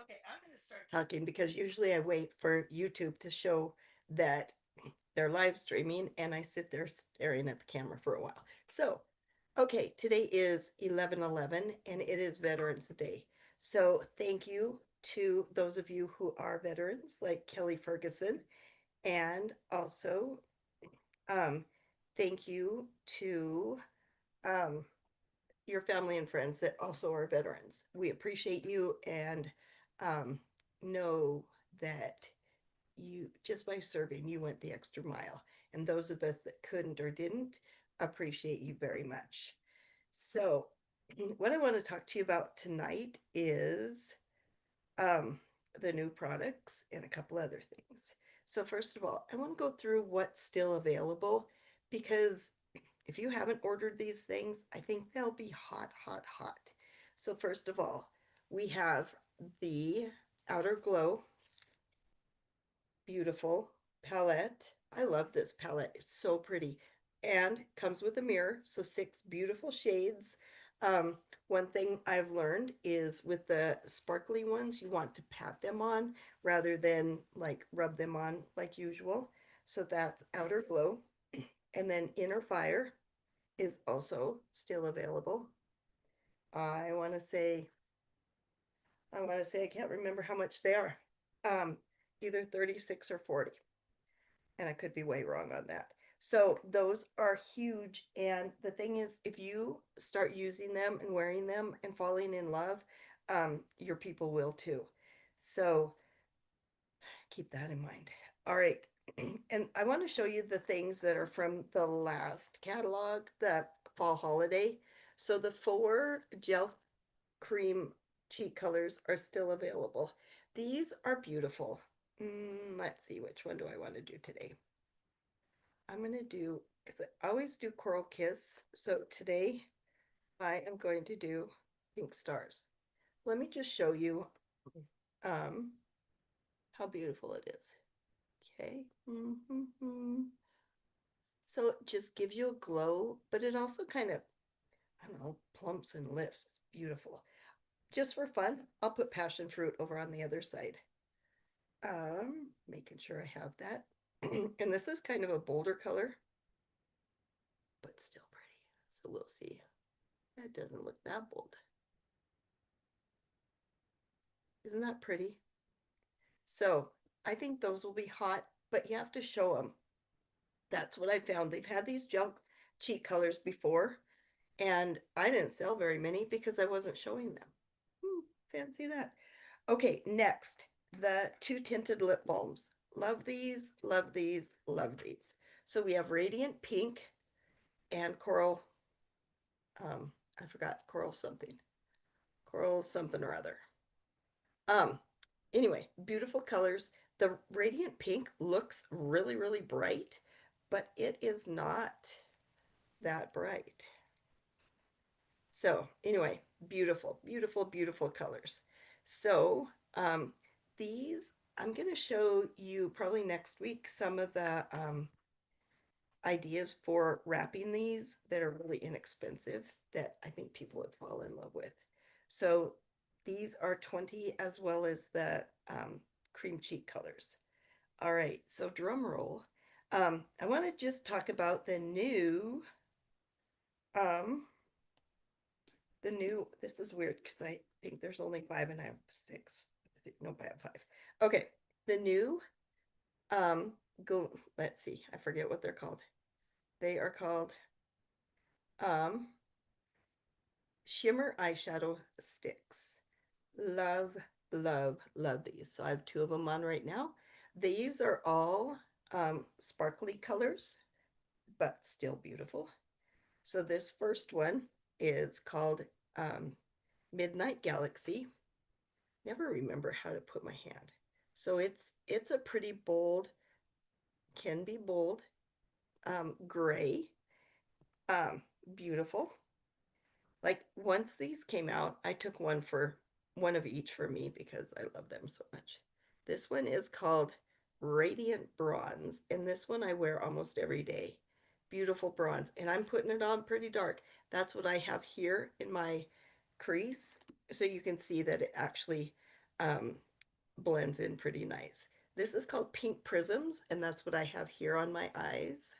Okay, I'm going to start talking because usually I wait for YouTube to show that they're live streaming and I sit there staring at the camera for a while. So, okay, today is 11/11 and it is Veterans Day. So, thank you to those of you who are veterans like Kelly Ferguson, and also um, thank you to um, your family and friends that also are veterans. We appreciate you and um, know that you, just by serving, you went the extra mile. And those of us that couldn't or didn't appreciate you very much. So, what I want to talk to you about tonight is um, the new products and a couple other things. So, first of all, I want to go through what's still available because if you haven't ordered these things, I think they'll be hot, hot, hot. So, first of all, we have the Outer Glow Beautiful palette. I love this palette. It's so pretty and comes with a mirror. So, six beautiful shades. Um, One thing I've learned is with the sparkly ones, you want to pat them on rather than like rub them on like usual. So, that's Outer Glow. And then Inner Fire is also still available. I want to say, I can't remember how much they are. Um, Either 36 or 40. And I could be way wrong on that. So those are huge. And the thing is, if you start using them and wearing them and falling in love, your people will too. So keep that in mind. All right. And I want to show you the things that are from the last catalog, the fall holiday. So the four gel cream cheek colors are still available. These are beautiful. Let's see, which one do I want to do today? I'm going to do, because I always do Coral Kiss. So today I am going to do Pink Stars. Let me just show you um, how beautiful it is. Okay. So it just gives you a glow, but it also kind of, I don't know, plumps and lifts. It's beautiful. Just for fun, I'll put passion fruit over on the other side. Making sure I have that. And this is kind of a bolder color, but still pretty. So we'll see. That doesn't look that bold. Isn't that pretty? So I think those will be hot, but you have to show them. That's what I found. They've had these junk cheek colors before, and I didn't sell very many because I wasn't showing them. Fancy that. Okay, next, the two tinted lip balms. Love these, love these, love these. So we have Radiant Pink and Coral, I forgot, Coral something or other. Um, anyway, beautiful colors. The Radiant Pink looks really, really bright, but it is not that bright. So anyway, beautiful, beautiful, beautiful colors. So these, I'm going to show you probably next week some of the ideas for wrapping these that are really inexpensive that I think people would fall in love with. So these are 20 as well as the cream cheek colors. All right, so drum roll. I want to just talk about um, this is weird because I think there's only five and I have six. Nope, I have five. Okay, the new, um, go, let's see, I forget what they're called. They are called um, shimmer eyeshadow sticks. Love, love, love these. So I have two of them on right now. These are all sparkly colors, but still beautiful. So this first one is called um, Midnight Galaxy. Never remember how to put my hand. So it's a pretty bold, can be bold, gray, um, beautiful. Like once these came out, I took one of each for me because I love them so much. This one is called Radiant Bronze, and this one I wear almost every day. Beautiful bronze, and I'm putting it on pretty dark. That's what I have here in my crease, so you can see that it actually um, blends in pretty nice. This is called Pink Prisms, and that's what I have here on my eyes.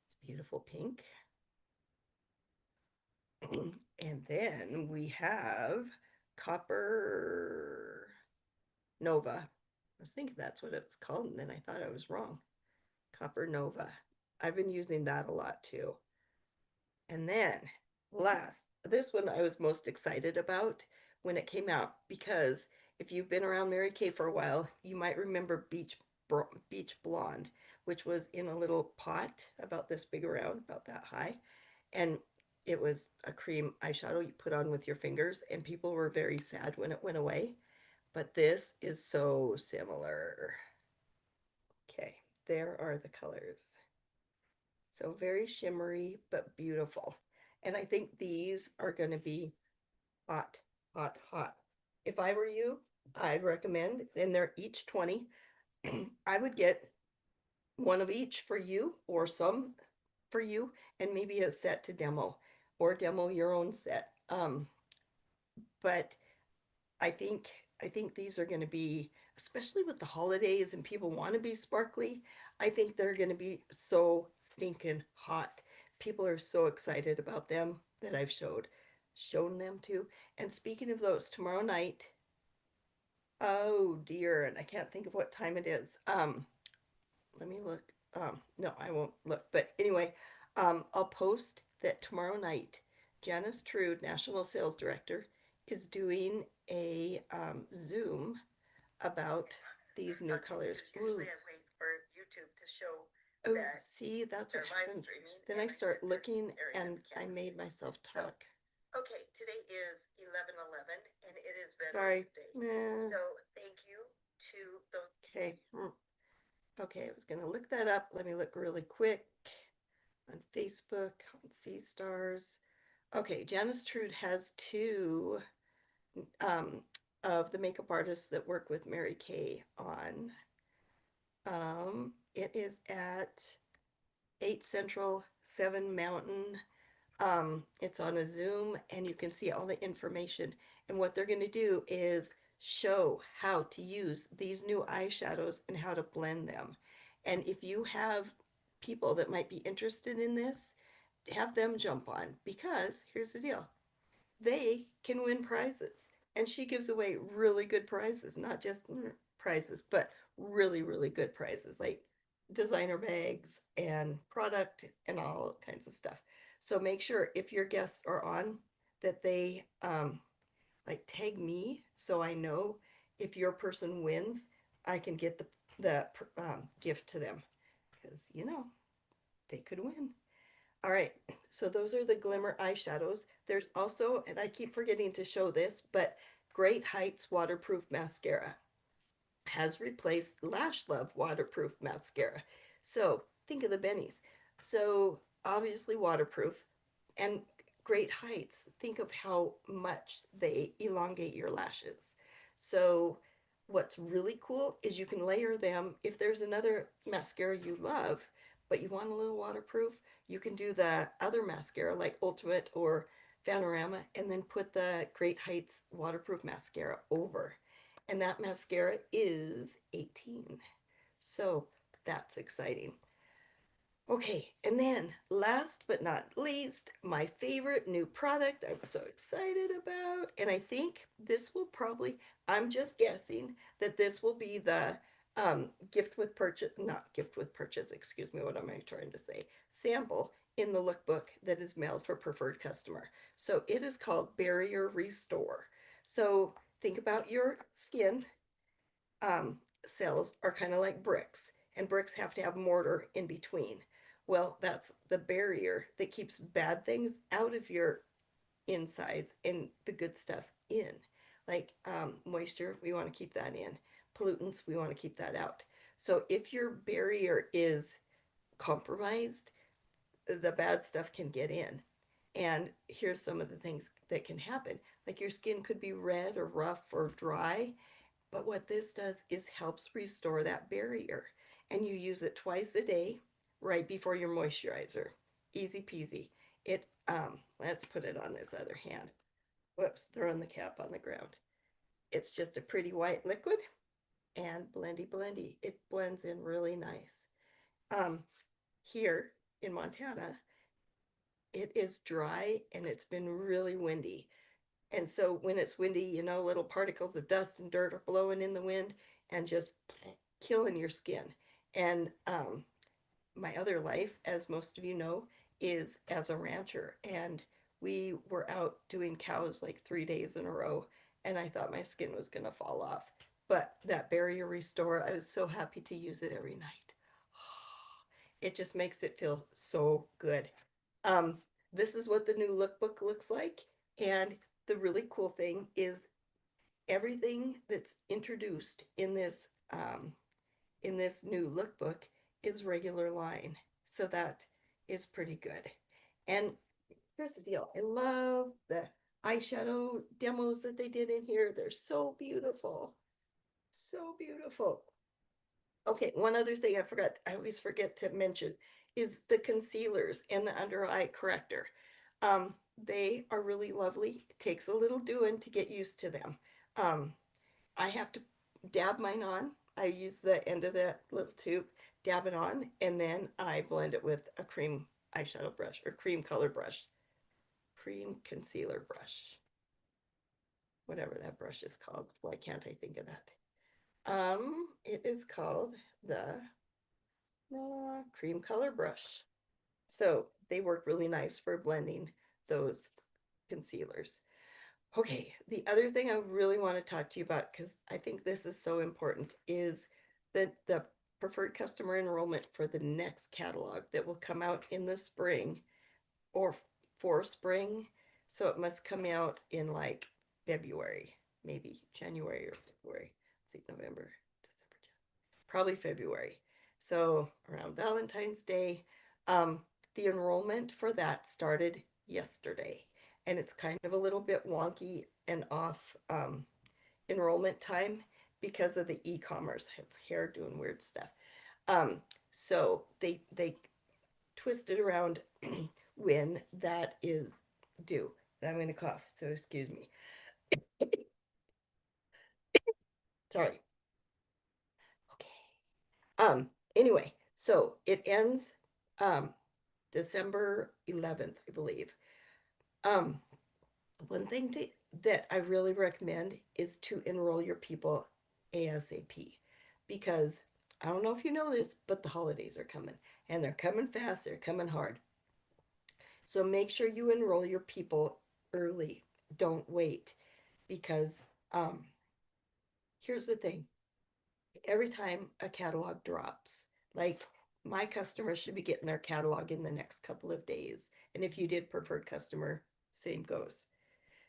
It's beautiful pink. And then we have Copper Nova. I was thinking that's what it was called, and then I thought I was wrong. Copper Nova. I've been using that a lot too. And then last, this one I was most excited about when it came out because if you've been around Mary Kay for a while, you might remember Beach Blonde, which was in a little pot about this big around, about that high. And it was a cream eyeshadow you put on with your fingers, and people were very sad when it went away. But this is so similar. Okay, there are the colors. So very shimmery, but beautiful. And I think these are going to be hot, hot, hot. If I were you, I'd recommend, and they're each 20. I would get one of each for you or some for you, and maybe a set to demo or demo your own set. But I think I think these are going to be, especially with the holidays and people want to be sparkly. I think they're going to be so stinking hot. People are so excited about them that I've shown them to. And speaking of those, tomorrow night, oh dear, and I can't think of what time it is. Let me look. No, I won't look. But anyway, I'll post that tomorrow night. Janice Trude, National Sales Director, is doing a Zoom about these new colors. Ooh. Oh, see, that's what happens. Then I start looking and I made myself talk. Okay, today is 11/11 and it is Veterans Day. Nah. So thank you to those. Okay. Okay, I was going to look that up. Let me look really quick on Facebook, on Sea Stars. Okay, Janice Trude has two um, of the makeup artists that work with Mary Kay on. It is at 8 Central, 7 Mountain. It's on a Zoom and you can see all the information. And what they're going to do is show how to use these new eyeshadows and how to blend them. And if you have people that might be interested in this, have them jump on because here's the deal, they can win prizes. And she gives away really good prizes, not just prizes, but really, really good prizes like designer bags and product and all kinds of stuff. So make sure if your guests are on that they like tag me so I know if your person wins, I can get the gift to them because they could win. All right, so those are the glimmer eyeshadows. There's also, and I keep forgetting to show this, but Great Heights Waterproof Mascara has replaced Lash Love Waterproof Mascara. So think of the bennies. So obviously waterproof and Great Heights. Think of how much they elongate your lashes. So what's really cool is you can layer them. If there's another mascara you love, but you want a little waterproof, you can do the other mascara like Ultimate or Panorama and then put the Great Heights waterproof mascara over. And that mascara is 18. So that's exciting. Okay, and then last but not least, my favorite new product I'm so excited about. And I think this will probably, I'm just guessing that this will be the gift with purchase, not gift with purchase, excuse me, what am I trying to say? Sample in the lookbook that is mailed for preferred customer. So it is called Barrier Restore. So think about your skin. Cells are kind of like bricks, and bricks have to have mortar in between. Well, that's the barrier that keeps bad things out of your insides and the good stuff in. Like moisture, we want to keep that in. Pollutants, we want to keep that out. So if your barrier is compromised, the bad stuff can get in. And here's some of the things that can happen. Like your skin could be red or rough or dry, but what this does is helps restore that barrier. And you use it twice a day right before your moisturizer. Easy peasy. Let's put it on this other hand. Whoops, throwing the cap on the ground. It's just a pretty white liquid and blendy blendy. It blends in really nice. Um, Here in Montana, it is dry and it's been really windy. And so when it's windy, little particles of dust and dirt are blowing in the wind and just killing your skin. And my other life, as most of you know, is as a rancher. And we were out doing cows like 3 days in a row, and I thought my skin was going to fall off. But that barrier restore, I was so happy to use it every night. It just makes it feel so good. Um, this is what the new lookbook looks like. And the really cool thing is everything that's introduced in this new lookbook is regular line. So that is pretty good. And here's the deal. I love the eyeshadow demos that they did in here. They're so beautiful. So beautiful. Okay, one other thing I forgot, I always forget to mention is the concealers and the under eye corrector. They are really lovely. It takes a little doing to get used to them. Um, I have to dab mine on. I use the end of that little tube, dab it on, and then I blend it with a cream eyeshadow brush or cream color brush, cream concealer brush, whatever that brush is called. Why can't I think of that? It is called the cream color brush. So they work really nice for blending those concealers. Okay, the other thing I really want to talk to you about, because I think this is so important, is the preferred customer enrollment for the next catalog that will come out in the spring or for spring. So it must come out in like February, maybe January or February. Let's see, November, December, probably February. So around Valentine's Day. Um, the enrollment for that started yesterday, and it's kind of a little bit wonky and off enrollment time because of the e-commerce hair doing weird stuff. Um, so they twisted around when that is due. And I'm going to cough, so excuse me. Sorry. Okay. Anyway, so it ends um December 11th, I believe. Um, one thing that I really recommend is to enroll your people ASAP because I don't know if you know this, but the holidays are coming and they're coming fast, they're coming hard. So make sure you enroll your people early. Don't wait because here's the thing, every time a catalog drops, like my customers should be getting their catalog in the next couple of days. And if you did preferred customer, same goes.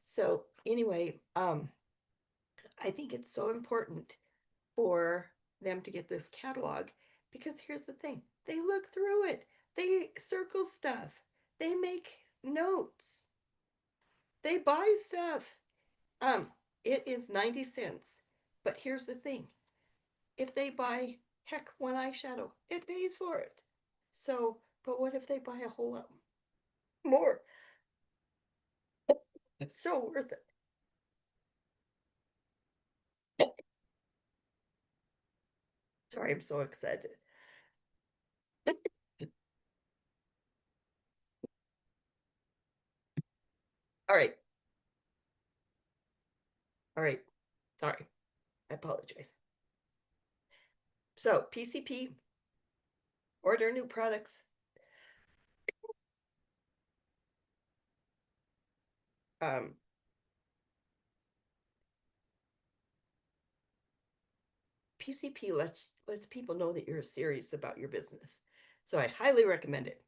So anyway, I think it's so important for them to get this catalog because here's the thing, they look through it, they circle stuff, they make notes, they buy stuff. Um, it is 90 cents. But here's the thing, if they buy, heck, one eyeshadow, it pays for it. So, but what if they buy a whole lot more? It's so worth it. Sorry, I'm so excited. All right. All right. Sorry. I apologize. So, PCP, order new products. Um, PCP lets people know that you're serious about your business. So I highly recommend it.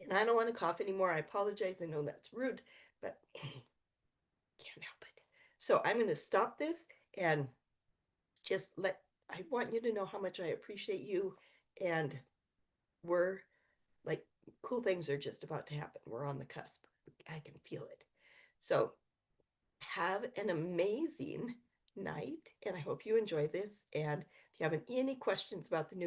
And I don't want to cough anymore. I apologize. I know that's rude, but can't help it. So I'm going to stop this and just I want you to know how much I appreciate you. And we're like, cool things are just about to happen. We're on the cusp. I can feel it. So have an amazing night. And I hope you enjoy this. And if you have any questions about the new